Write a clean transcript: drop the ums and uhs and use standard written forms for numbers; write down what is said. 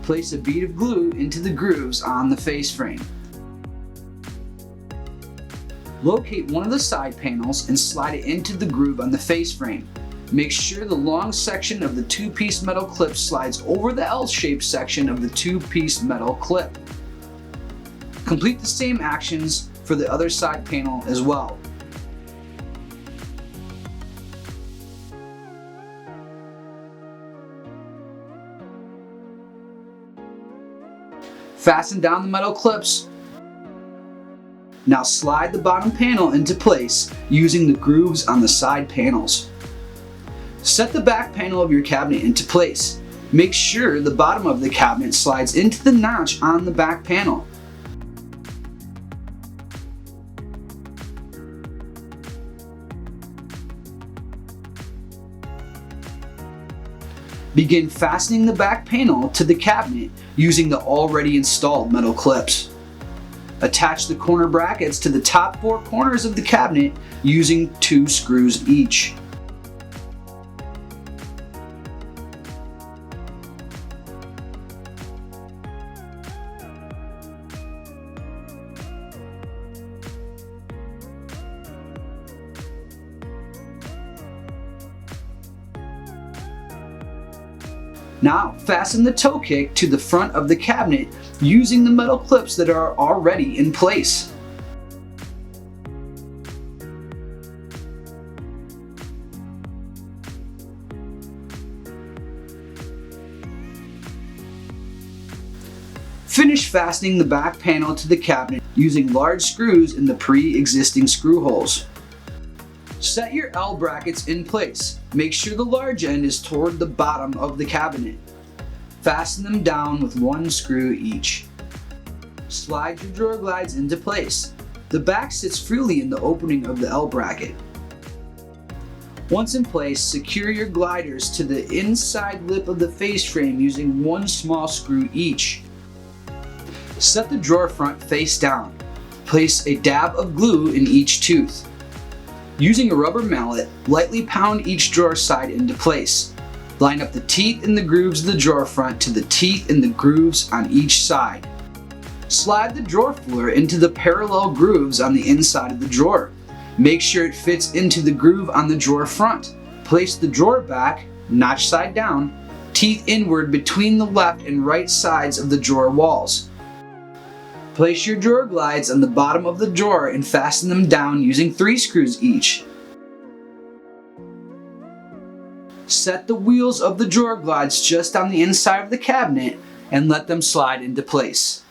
Place a bead of glue into the grooves on the face frame. Locate one of the side panels and slide it into the groove on the face frame. Make sure the long section of the two-piece metal clip slides over the L-shaped section of the two-piece metal clip. Complete the same actions for the other side panel as well. Fasten down the metal clips. Now slide the bottom panel into place using the grooves on the side panels. Set the back panel of your cabinet into place. Make sure the bottom of the cabinet slides into the notch on the back panel. Begin fastening the back panel to the cabinet using the already installed metal clips. Attach the corner brackets to the top 4 corners of the cabinet using 2 screws each. Now fasten the toe kick to the front of the cabinet using the metal clips that are already in place. Finish fastening the back panel to the cabinet using large screws in the pre-existing screw holes. Set your L brackets in place. Make sure the large end is toward the bottom of the cabinet. Fasten them down with 1 screw each. Slide your drawer glides into place. The back sits freely in the opening of the L bracket. Once in place, secure your gliders to the inside lip of the face frame using 1 small screw each. Set the drawer front face down. Place a dab of glue in each tooth. Using a rubber mallet, lightly pound each drawer side into place. Line up the teeth in the grooves of the drawer front to the teeth in the grooves on each side. Slide the drawer fuller into the parallel grooves on the inside of the drawer. Make sure it fits into the groove on the drawer front. Place the drawer back, notch side down, teeth inward between the left and right sides of the drawer walls. Place your drawer glides on the bottom of the drawer and fasten them down using 3 screws each. Set the wheels of the drawer glides just on the inside of the cabinet and let them slide into place.